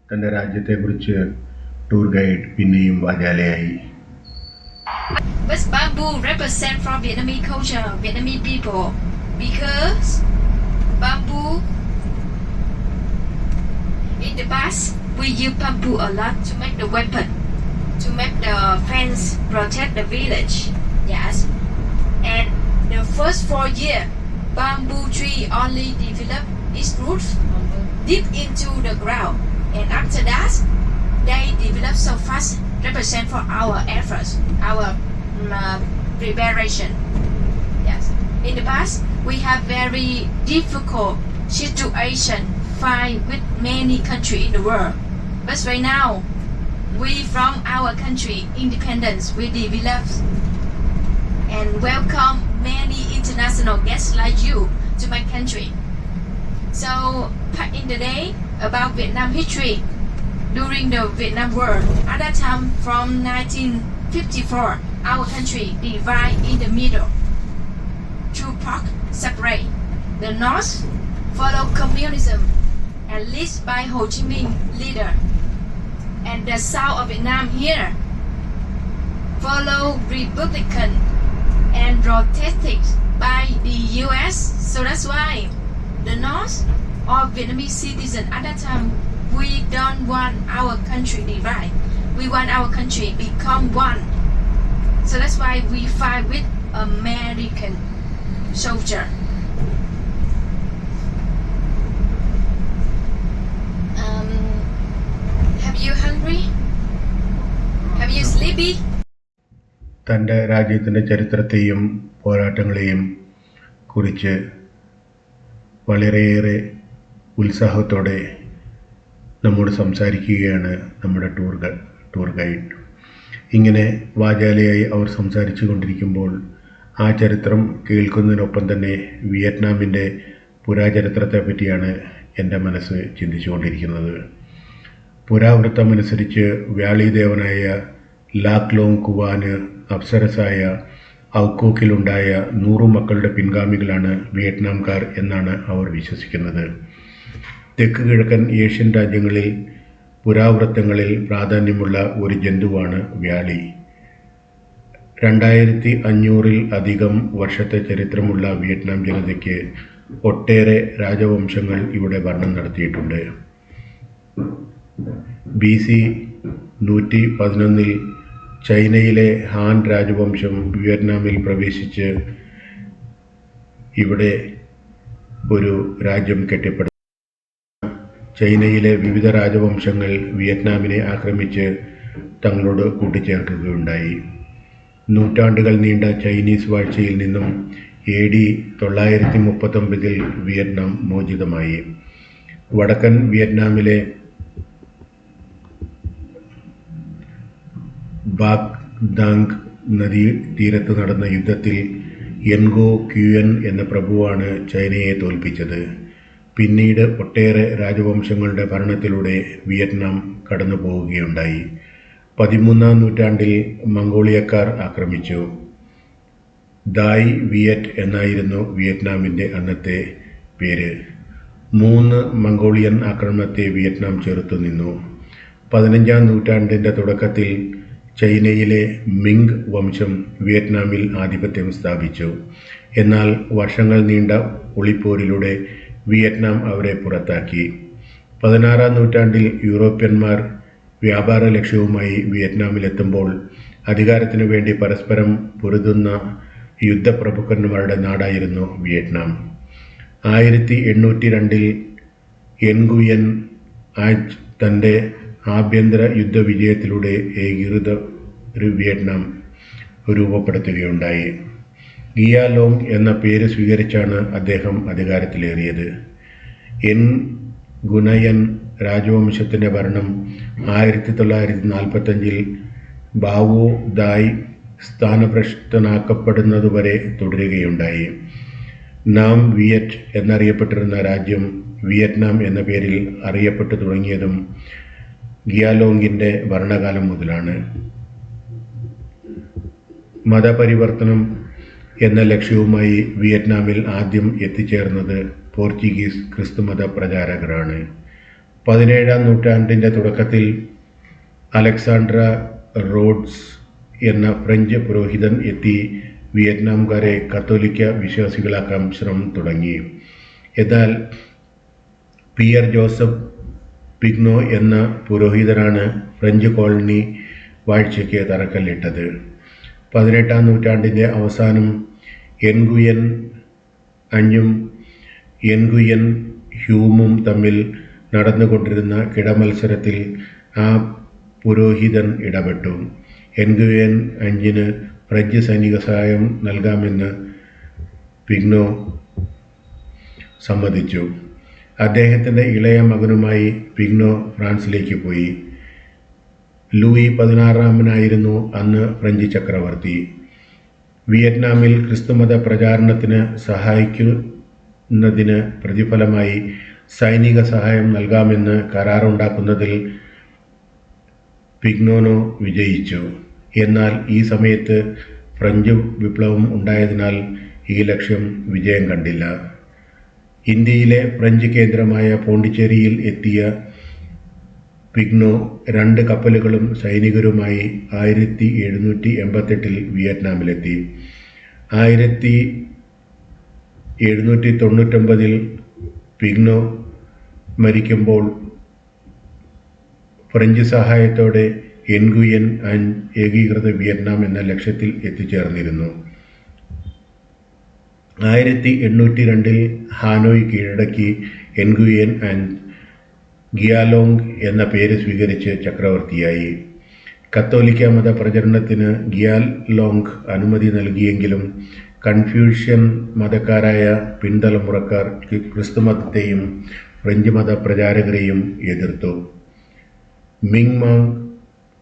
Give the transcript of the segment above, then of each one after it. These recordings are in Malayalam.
തൻ്റെ രാജ്യത്തെക്കുറിച്ച് ടൂർ ഗൈഡ് പിന്നെയും വാചാലയായി. But bamboo represent from Vietnamese culture, Vietnamese people, because bamboo in the past we use bamboo a lot to make the weapon, to make the fence, protect the village. Yes, and the first 4 years, bamboo tree only develop its roots deep into the ground, and after that, they develop so fast. Represent for our efforts, our preparation. Yes. In the past, we have very difficult situation fight with many countries in the world. But right now, we from our country independence, we develop and welcome many international guests like you to my country. So, in the day about Vietnam history. During the Vietnam War, at that time from 1954, our country divided in the middle. Two parts separate. The North follow communism and led by Ho Chi Minh leader, and the South of Vietnam here follow Republican and protected by the U.S. So that's why the North of Vietnamese citizen at that time. We don't want our country divide. We want our country become one. So that's why we fight with American soldier. Have you hungry? Have you sleepy? തൻ്റെ രാജ്യത്തിൻ്റെ ചരിത്രത്തെയും പോരാട്ടങ്ങളെയും കുറിച്ച് വളരെയേറെ ഉത്സാഹത്തോടെ നമ്മോട് സംസാരിക്കുകയാണ് നമ്മുടെ ടൂർ ഗൈഡ്. ഇങ്ങനെ വാചാലയായി അവർ സംസാരിച്ചു കൊണ്ടിരിക്കുമ്പോൾ ആ ചരിത്രം കേൾക്കുന്നതിനൊപ്പം തന്നെ വിയറ്റ്നാമിൻ്റെ പുരാചരിത്രത്തെ പറ്റിയാണ് എൻ്റെ മനസ്സ് ചിന്തിച്ചുകൊണ്ടിരിക്കുന്നത്. പുരാവൃത്തമനുസരിച്ച് വ്യാളീദേവനായ ലാക് ലോങ് കുവാന് അപ്സരസായ ഔക്കോക്കിലുണ്ടായ 100 മക്കളുടെ പിൻഗാമികളാണ് വിയറ്റ്നാംകാർ എന്നാണ് അവർ വിശ്വസിക്കുന്നത്. തെക്ക് കിഴക്കൻ ഏഷ്യൻ രാജ്യങ്ങളിൽ പുരാവൃത്തങ്ങളിൽ പ്രാധാന്യമുള്ള ഒരു ജന്തുവാണ് വ്യാളി. 2500 അധികം വർഷത്തെ ചരിത്രമുള്ള വിയറ്റ്നാം ജനതയ്ക്ക് ഒട്ടേറെ രാജവംശങ്ങൾ ഇവിടെ ഭരണം നടത്തിയിട്ടുണ്ട്. BC 111 ചൈനയിലെ ഹാൻ രാജവംശം വിയറ്റ്നാമിൽ പ്രവേശിച്ച് ഇവിടെ ഒരു രാജ്യം കെട്ടിപ്പടുത്തു. ചൈനയിലെ വിവിധ രാജവംശങ്ങൾ വിയറ്റ്നാമിനെ ആക്രമിച്ച് തങ്ങളോട് കൂട്ടിച്ചേർക്കുകയുണ്ടായി. നൂറ്റാണ്ടുകൾ നീണ്ട ചൈനീസ് വാഴ്ചയിൽ നിന്നും AD 939 വിയറ്റ്നാം മോചിതമായി. വടക്കൻ വിയറ്റ്നാമിലെ ബാക് ദാങ് നദീ തീരത്ത് നടന്ന യുദ്ധത്തിൽ എൻഗോ ക്യുയൻ എന്ന പ്രഭുവാണ് ചൈനയെ തോൽപ്പിച്ചത്. പിന്നീട് ഒട്ടേറെ രാജവംശങ്ങളുടെ ഭരണത്തിലൂടെ വിയറ്റ്നാം കടന്നു പോവുകയുണ്ടായി. 13-ാം നൂറ്റാണ്ടിൽ മംഗോളിയക്കാർ ആക്രമിച്ചു. ദായ് വിയറ്റ് എന്നായിരുന്നു വിയറ്റ്നാമിൻ്റെ അന്നത്തെ പേര്. 3 മംഗോളിയൻ ആക്രമണത്തെ വിയറ്റ്നാം ചെറുത്തുനിന്നു. 15-ാം നൂറ്റാണ്ടിൻ്റെ തുടക്കത്തിൽ ചൈനയിലെ മിങ് വംശം വിയറ്റ്നാമിൽ ആധിപത്യം സ്ഥാപിച്ചു. എന്നാൽ വർഷങ്ങൾ നീണ്ട ഒളിപ്പോരിലൂടെ വിയറ്റ്നാം അവരെ പുറത്താക്കി. 16-ാം നൂറ്റാണ്ടിൽ യൂറോപ്യന്മാർ വ്യാപാര ലക്ഷ്യവുമായി വിയറ്റ്നാമിലെത്തുമ്പോൾ അധികാരത്തിനു വേണ്ടി പരസ്പരം പൊരുതുന്ന യുദ്ധപ്രഭുക്കന്മാരുടെ നാടായിരുന്നു വിയറ്റ്നാം. 1802 എൻഗുയൻ ആജ് തൻ്റെ ആഭ്യന്തര യുദ്ധവിജയത്തിലൂടെ ഏകീകൃത ഒരു വിയറ്റ്നാം രൂപപ്പെടുത്തുകയുണ്ടായി. ഗിയാലോങ് എന്ന പേര് സ്വീകരിച്ചാണ് അദ്ദേഹം അധികാരത്തിലേറിയത്. എൻ ഗുനയൻ രാജവംശത്തിൻ്റെ ഭരണം 1945 ബാവോ ദായ് സ്ഥാനഭ്രഷ്ടനാക്കപ്പെടുന്നതുവരെ തുടരുകയുണ്ടായി. നാം വിയറ്റ് എന്നറിയപ്പെട്ടിരുന്ന രാജ്യം വിയറ്റ്നാം എന്ന പേരിൽ അറിയപ്പെട്ടു തുടങ്ങിയതും ഗിയാലോങ്ങിൻ്റെ ഭരണകാലം മുതലാണ്. മതപരിവർത്തനം എന്ന ലക്ഷ്യവുമായി വിയറ്റ്നാമിൽ ആദ്യം എത്തിച്ചേർന്നത് പോർച്ചുഗീസ് ക്രിസ്തുമത പ്രചാരകരാണ്. 17-ാം നൂറ്റാണ്ടിൻ്റെ തുടക്കത്തിൽ അലക്സാണ്ട്ര റോഡ്സ് എന്ന ഫ്രഞ്ച് പുരോഹിതൻ എത്തി വിയറ്റ്നാംകാരെ കത്തോലിക്ക വിശ്വാസികളാക്കാൻ ശ്രമം തുടങ്ങി. എന്നാൽ പിയർ ജോസഫ് പിഗ്നോ എന്ന പുരോഹിതനാണ് ഫ്രഞ്ച് കോളനി വാഴ്ചയ്ക്ക് തറക്കല്ലിട്ടത്. 18-ാം നൂറ്റാണ്ടിൻ്റെ അവസാനം എൻഗുയൻ അഞ്ഞും എൻഗുയൻ ഹ്യൂമും തമ്മിൽ നടന്നുകൊണ്ടിരുന്ന കിടമത്സരത്തിൽ ആ പുരോഹിതൻ ഇടപെട്ടു. എൻഗുയൻ അഞ്ചിന് ഫ്രഞ്ച് സൈനിക സഹായം നൽകാമെന്ന് പിഗ്നോ സമ്മതിച്ചു. അദ്ദേഹത്തിൻ്റെ ഇളയ മകനുമായി പിഗ്നോ ഫ്രാൻസിലേക്ക് പോയി. ലൂയി 16-ാമനായിരുന്നു അന്ന് ഫ്രഞ്ച് ചക്രവർത്തി. വിയറ്റ്നാമിൽ ക്രിസ്തുമത പ്രചാരണത്തിന് സഹായിക്കുന്നതിന് പ്രതിഫലമായി സൈനിക സഹായം നൽകാമെന്ന് കരാറുണ്ടാക്കുന്നതിൽ പിഗ്നോ വിജയിച്ചു. എന്നാൽ ഈ സമയത്ത് ഫ്രഞ്ച് വിപ്ലവം ഉണ്ടായതിനാൽ ഈ ലക്ഷ്യം വിജയം കണ്ടില്ല. ഇന്ത്യയിലെ ഫ്രഞ്ച് കേന്ദ്രമായ പോണ്ടിച്ചേരിയിൽ എത്തിയ പിഗ്നോ 2 കപ്പലുകളും സൈനികരുമായി 1788 വിയറ്റ്നാമിലെത്തി. 1799 പിഗ്നോ മരിക്കുമ്പോൾ ഫ്രഞ്ച് സഹായത്തോടെ എൻഗുയൻ ആൻഡ് ഏകീകൃത വിയറ്റ്നാം എന്ന ലക്ഷ്യത്തിൽ എത്തിച്ചേർന്നിരുന്നു. 1802 ഹാനോയ് കീഴടക്കി എൻഗുയൻ ആൻഡ് ഗിയാലോങ് എന്ന പേര് സ്വീകരിച്ച് ചക്രവർത്തിയായി. കത്തോലിക്ക മത പ്രചരണത്തിന് ഗിയാലോങ് അനുമതി നൽകിയെങ്കിലും കൺഫ്യൂഷ്യൻ മതക്കാരായ പിൻതലമുറക്കാർ ക്രിസ്തുമതത്തെയും ഫ്രഞ്ച് മത പ്രചാരകരെയും എതിർത്തു. മിങ് മാങ്,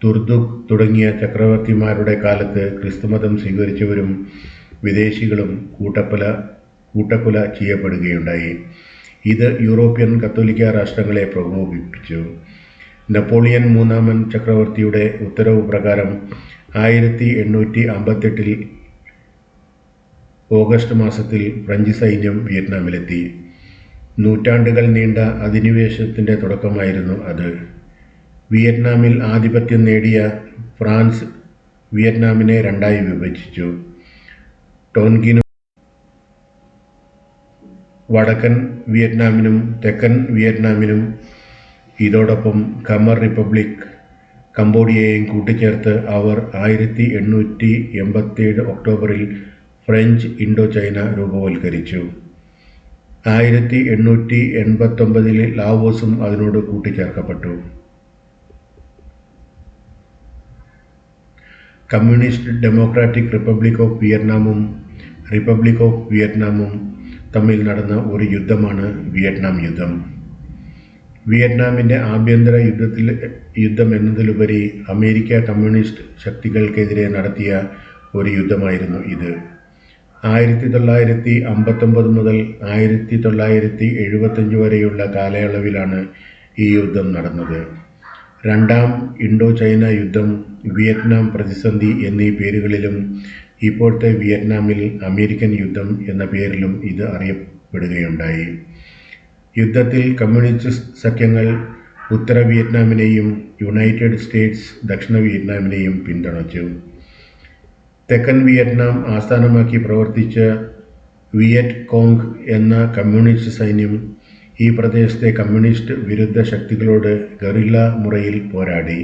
തുർദുക് തുടങ്ങിയ ചക്രവർത്തിമാരുടെ കാലത്ത് ക്രിസ്തുമതം സ്വീകരിച്ചവരും വിദേശികളും കൂട്ടക്കൊല ചെയ്യപ്പെടുകയുണ്ടായി. ഇത് യൂറോപ്യൻ കത്തോലിക്ക രാഷ്ട്രങ്ങളെ പ്രകോപിപ്പിച്ചു. നെപ്പോളിയൻ 3-ാമൻ ചക്രവർത്തിയുടെ ഉത്തരവ് പ്രകാരം 1858 ഓഗസ്റ്റ് മാസത്തിൽ ഫ്രഞ്ച് സൈന്യം വിയറ്റ്നാമിലെത്തി. നൂറ്റാണ്ടുകൾ നീണ്ട അധിനിവേശത്തിൻ്റെ തുടക്കമായിരുന്നു അത്. വിയറ്റ്നാമിൽ ആധിപത്യം നേടിയ ഫ്രാൻസ് വിയറ്റ്നാമിനെ 2ആയി വിഭജിച്ചു. ടോൻഗിനും വടക്കൻ വിയറ്റ്നാമിനും തെക്കൻ വിയറ്റ്നാമിനും ഇതോടൊപ്പം ഖമർ റിപ്പബ്ലിക് കംബോഡിയയെയും കൂട്ടിച്ചേർത്ത് അവർ 1887 ഒക്ടോബറിൽ ഫ്രഞ്ച് ഇൻഡോ ചൈന രൂപവൽക്കരിച്ചു. 1889 ലാവോസും അതിനോട് കൂട്ടിച്ചേർക്കപ്പെട്ടു. കമ്മ്യൂണിസ്റ്റ് ഡെമോക്രാറ്റിക് റിപ്പബ്ലിക് ഓഫ് വിയറ്റ്നാമും റിപ്പബ്ലിക് ഓഫ് വിയറ്റ്നാമും തമ്മിൽ നടന്ന ഒരു യുദ്ധമാണ് വിയറ്റ്നാം യുദ്ധം. വിയറ്റ്നാമിൻ്റെ ആഭ്യന്തര യുദ്ധം എന്നതിലുപരി അമേരിക്ക കമ്മ്യൂണിസ്റ്റ് ശക്തികൾക്കെതിരെ നടത്തിയ ഒരു യുദ്ധമായിരുന്നു ഇത്. 1959 മുതൽ 1975 വരെയുള്ള കാലയളവിലാണ് ഈ യുദ്ധം നടന്നത്. 2ാം ഇൻഡോ ചൈന യുദ്ധം, വിയറ്റ്നാം പ്രതിസന്ധി എന്നീ പേരുകളിലും ഇപ്പോഴത്തെ വിയറ്റ്നാമിൽ അമേരിക്കൻ യുദ്ധം എന്ന പേരിലും ഇത് അറിയപ്പെടുകയുണ്ടായി. യുദ്ധത്തിൽ കമ്മ്യൂണിസ്റ്റ് സഖ്യങ്ങൾ ഉത്തര വിയറ്റ്നാമിനെയും യുണൈറ്റഡ് സ്റ്റേറ്റ്സ് ദക്ഷിണ വിയറ്റ്നാമിനെയും പിന്തുണച്ചു. തെക്കൻ വിയറ്റ്നാം ആസ്ഥാനമാക്കി പ്രവർത്തിച്ച വിയറ്റ് കോങ് എന്ന കമ്മ്യൂണിസ്റ്റ് സൈന്യം ഈ പ്രദേശത്തെ കമ്മ്യൂണിസ്റ്റ് വിരുദ്ധ ശക്തികളോട് ഗറില്ല മുറയിൽ പോരാടി.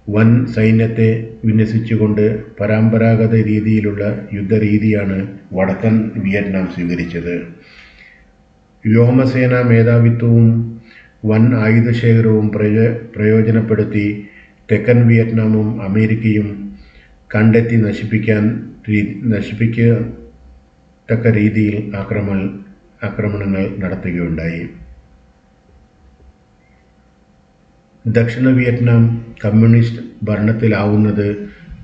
വൻ സൈന്യത്തെ വിന്യസിച്ചുകൊണ്ട് പരമ്പരാഗത രീതിയിലുള്ള യുദ്ധരീതിയാണ് വടക്കൻ വിയറ്റ്നാം സ്വീകരിച്ചത്. വ്യോമസേനാ മേധാവിത്വവും വൻ ആയുധശേഖരവും പ്രയോജനപ്പെടുത്തി തെക്കൻ വിയറ്റ്നാമും അമേരിക്കയും കണ്ടെത്തി നശിപ്പിക്കത്തക്ക രീതിയിൽ ആക്രമണങ്ങൾ നടത്തുകയുണ്ടായി. ദക്ഷിണ വിയറ്റ്നാം കമ്മ്യൂണിസ്റ്റ് ഭരണത്തിലാവുന്നത്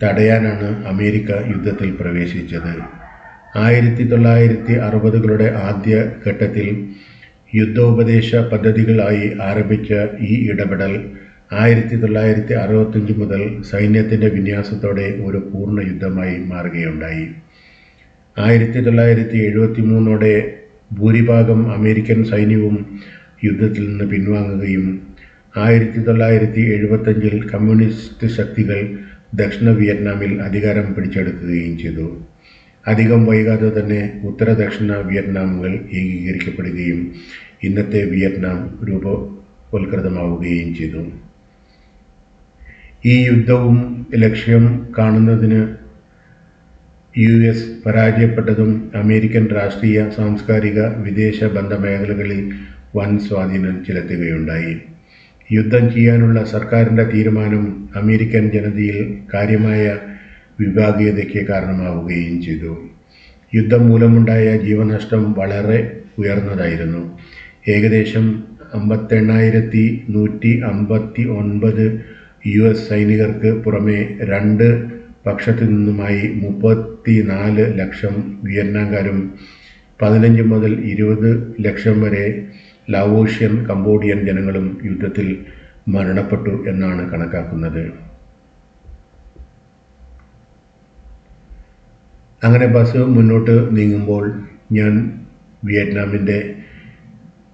തടയാനാണ് അമേരിക്ക യുദ്ധത്തിൽ പ്രവേശിച്ചത്. 1960കളുടെ ആദ്യ ഘട്ടത്തിൽ യുദ്ധോപദേശ പദ്ധതികളായി ആരംഭിച്ച ഈ ഇടപെടൽ 1965 മുതൽ സൈന്യത്തിൻ്റെ വിന്യാസത്തോടെ ഒരു പൂർണ്ണ യുദ്ധമായി മാറുകയുണ്ടായി. 1973 ഭൂരിഭാഗം അമേരിക്കൻ സൈന്യവും യുദ്ധത്തിൽ നിന്ന് പിൻവാങ്ങുകയും 1975 കമ്മ്യൂണിസ്റ്റ് ശക്തികൾ ദക്ഷിണ വിയറ്റ്നാമിൽ അധികാരം പിടിച്ചെടുക്കുകയും ചെയ്തു. അധികം വൈകാതെ തന്നെ ഉത്തര ദക്ഷിണ വിയറ്റ്നാമുകൾ ഏകീകരിക്കപ്പെടുകയും ഇന്നത്തെ വിയറ്റ്നാം രൂപവൽകൃതമാവുകയും ചെയ്തു. ഈ യുദ്ധവും ലക്ഷ്യം കാണുന്നതിന് US പരാജയപ്പെട്ടതും അമേരിക്കൻ രാഷ്ട്രീയ, സാംസ്കാരിക, വിദേശ ബന്ധ മേഖലകളിൽ വൻ സ്വാധീനം ചെലുത്തുകയുണ്ടായി. യുദ്ധം ചെയ്യാനുള്ള സർക്കാരിൻ്റെ തീരുമാനം അമേരിക്കൻ ജനതയിൽ കാര്യമായ വിഭാഗീയതയ്ക്ക് കാരണമാവുകയും ചെയ്തു. യുദ്ധം മൂലമുണ്ടായ ജീവനഷ്ടം വളരെ ഉയർന്നതായിരുന്നു. ഏകദേശം 58,159 US സൈനികർക്ക് പുറമെ രണ്ട് പക്ഷത്തു നിന്നുമായി 34 ലക്ഷം വിയറ്റ്നാംകാരും 15 മുതൽ 20 ലക്ഷം വരെ ലാവോഷ്യൻ, കംബോഡിയൻ ജനങ്ങളും യുദ്ധത്തിൽ മരണപ്പെട്ടു എന്നാണ് കണക്കാക്കുന്നത്. അങ്ങനെ ബസ് മുന്നോട്ട് നീങ്ങുമ്പോൾ ഞാൻ വിയറ്റ്നാമിൻ്റെ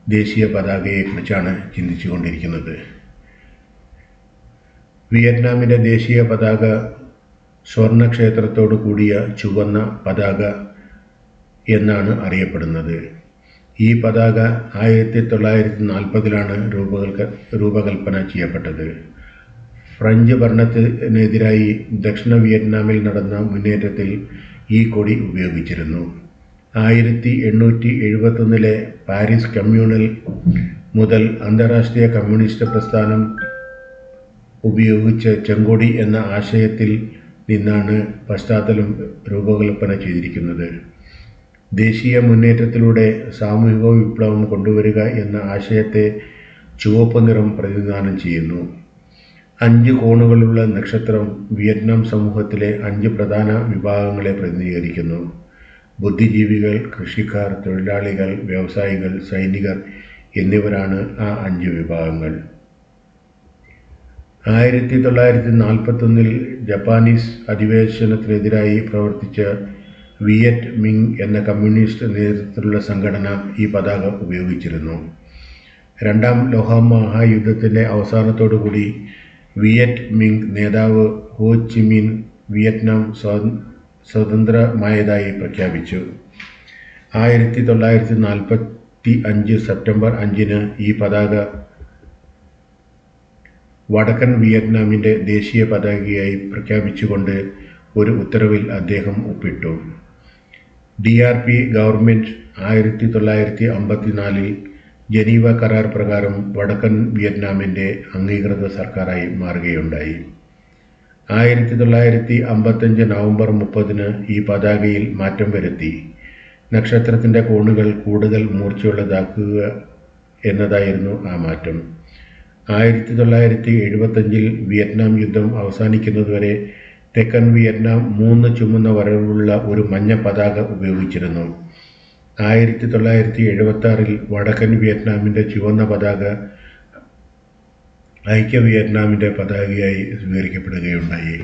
ദേശീയ പതാകയെക്കുറിച്ചാണ് ചിന്തിച്ചു കൊണ്ടിരിക്കുന്നത്. വിയറ്റ്നാമിൻ്റെ ദേശീയ പതാക സ്വർണ്ണക്ഷേത്രത്തോടു കൂടിയ ചുവന്ന പതാക എന്നാണ് അറിയപ്പെടുന്നത്. ഈ പതാക 1940-ലാണ് രൂപകൽപ്പന ചെയ്യപ്പെട്ടത്. ഫ്രഞ്ച് ഭരണത്തിനെതിരായി ദക്ഷിണ വിയറ്റ്നാമിൽ നടന്ന മുന്നേറ്റത്തിൽ ഈ കൊടി ഉപയോഗിച്ചിരുന്നു. 1871 പാരീസ് കമ്മ്യൂണൽ മുതൽ അന്താരാഷ്ട്രീയ കമ്മ്യൂണിസ്റ്റ് പ്രസ്ഥാനം ഉപയോഗിച്ച ചെങ്കൊടി എന്ന ആശയത്തിൽ നിന്നാണ് പശ്ചാത്തലം രൂപകൽപ്പന ചെയ്തിരിക്കുന്നത്. ദേശീയ മുന്നേറ്റത്തിലൂടെ സാമൂഹിക വിപ്ലവം കൊണ്ടുവരിക എന്ന ആശയത്തെ ചുവപ്പ് നിറം പ്രതിനിധാനം ചെയ്യുന്നു. 5 കോണുകളുള്ള നക്ഷത്രം വിയറ്റ്നാം സമൂഹത്തിലെ 5 പ്രധാന വിഭാഗങ്ങളെ പ്രതിനിധീകരിക്കുന്നു. ബുദ്ധിജീവികൾ, കൃഷിക്കാർ, തൊഴിലാളികൾ, വ്യവസായികൾ, സൈനികർ എന്നിവരാണ് ആ 5 വിഭാഗങ്ങൾ. 1941 ജപ്പാനീസ് അധിനിവേശനത്തിനെതിരായി പ്രവർത്തിച്ച വിയറ്റ് മിങ് എന്ന കമ്മ്യൂണിസ്റ്റ് നേതൃത്വത്തിലുള്ള സംഘടന ഈ പതാക ഉപയോഗിച്ചിരുന്നു. രണ്ടാം ലോകമഹായുദ്ധത്തിൻ്റെ അവസാനത്തോടുകൂടി വിയറ്റ് മിങ് നേതാവ് ഹോ ചി മിൻ വിയറ്റ്നാം സ്വതന്ത്രമായതായി പ്രഖ്യാപിച്ചു. 1945 സെപ്റ്റംബർ 5 ഈ പതാക വടക്കൻ വിയറ്റ്നാമിൻ്റെ ദേശീയ പതാകയായി പ്രഖ്യാപിച്ചുകൊണ്ട് ഒരു ഉത്തരവിൽ അദ്ദേഹം ഒപ്പിട്ടു. DRP ഗവൺമെൻറ് 1954 ജനീവ കരാർ പ്രകാരം വടക്കൻ വിയറ്റ്നാമിൻ്റെ അംഗീകൃത സർക്കാരായി മാറുകയുണ്ടായി. 1955 നവംബർ 30 ഈ പതാകയിൽ മാറ്റം വരുത്തി. നക്ഷത്രത്തിൻ്റെ കോണുകൾ കൂടുതൽ മൂർച്ചയുള്ളതാക്കുക എന്നതായിരുന്നു ആ മാറ്റം. 1975 വിയറ്റ്നാം യുദ്ധം അവസാനിക്കുന്നതുവരെ തെക്കൻ വിയറ്റ്നാം 3 ചുമന്ന വരവുള്ള ഒരു മഞ്ഞ പതാക ഉപയോഗിച്ചിരുന്നു. 1976 വടക്കൻ വിയറ്റ്നാമിൻ്റെ ചുവന്ന പതാക ഐക്യ വിയറ്റ്നാമിൻ്റെ പതാകയായി സ്വീകരിക്കപ്പെടുകയുണ്ടായി.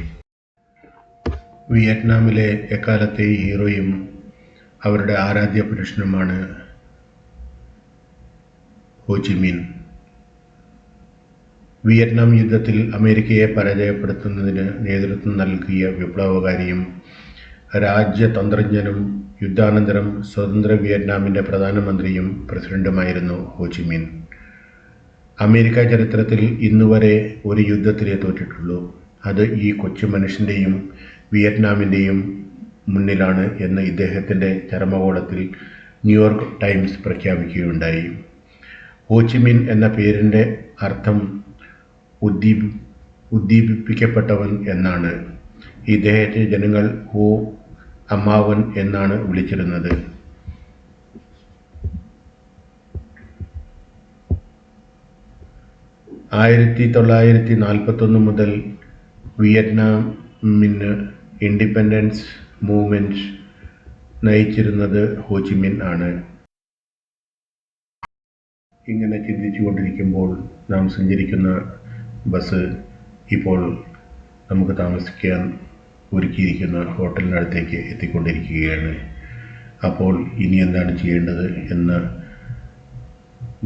വിയറ്റ്നാമിലെ എക്കാലത്തെ ഹീറോയും അവരുടെ ആരാധ്യ പുരുഷനുമാണ് ഹോ ചി മിൻ. വിയറ്റ്നാം യുദ്ധത്തിൽ അമേരിക്കയെ പരാജയപ്പെടുത്തുന്നതിന് നേതൃത്വം നൽകിയ വിപ്ലവകാരിയും രാജ്യതന്ത്രജ്ഞനും യുദ്ധാനന്തരം സ്വതന്ത്ര വിയറ്റ്നാമിൻ്റെ പ്രധാനമന്ത്രിയും പ്രസിഡന്റുമായിരുന്നു ഹോ ചി മിൻ. അമേരിക്ക ചരിത്രത്തിൽ ഇന്നുവരെ ഒരു യുദ്ധത്തിലേ തോറ്റിട്ടുള്ളൂ. അത് ഈ കൊച്ചു മനുഷ്യൻ്റെയും വിയറ്റ്നാമിൻ്റെയും മുന്നിലാണ് എന്ന് ഇദ്ദേഹത്തിൻ്റെ ചരമകോളത്തിൽ ന്യൂയോർക്ക് ടൈംസ് പ്രഖ്യാപിക്കുകയുണ്ടായി. ഹോ ചി മിൻ എന്ന പേരിൻ്റെ അർത്ഥം ഉദ്ദീപിപ്പിക്കപ്പെട്ടവൻ എന്നാണ്. ഇദ്ദേഹത്തെ ജനങ്ങൾ ഹോ അമ്മാവൻ എന്നാണ് വിളിച്ചിരുന്നത്. 1941 മുതൽ വിയറ്റ്നാമിന് ഇൻഡിപെൻഡൻസ് മൂവ്മെൻറ്റ് നയിച്ചിരുന്നത് ഹോ ചി മിൻ ആണ്. ഇങ്ങനെ ചിന്തിച്ചു കൊണ്ടിരിക്കുമ്പോൾ നാം സഞ്ചരിക്കുന്ന ബസ് ഇപ്പോൾ നമുക്ക് താമസിക്കാൻ ഒരുക്കിയിരിക്കുന്ന ഹോട്ടലിനടുത്തേക്ക് എത്തിക്കൊണ്ടിരിക്കുകയാണ്. അപ്പോൾ ഇനി എന്താണ് ചെയ്യേണ്ടത് എന്ന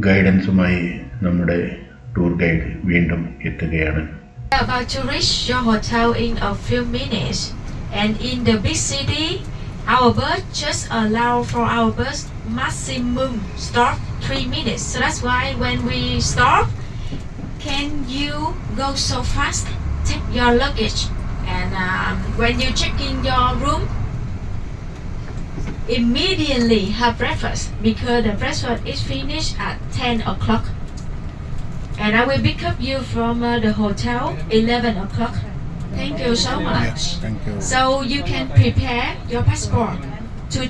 ഗൈഡൻസുമായി നമ്മുടെ ടൂർ ഗൈഡ് വീണ്ടും എത്തുകയാണ്. About to reach your hotel in a few minutes, and in the big city, our bus just allow for our bus maximum stop 3 minutes. So that's why when we stop, can you go so fast? Take your luggage, and when you check in your room, immediately have breakfast because the breakfast is finished at 10 o'clock. And I will pick up you from the hotel 11 o'clock. Thank you so much. Thank you. So you can prepare your passport to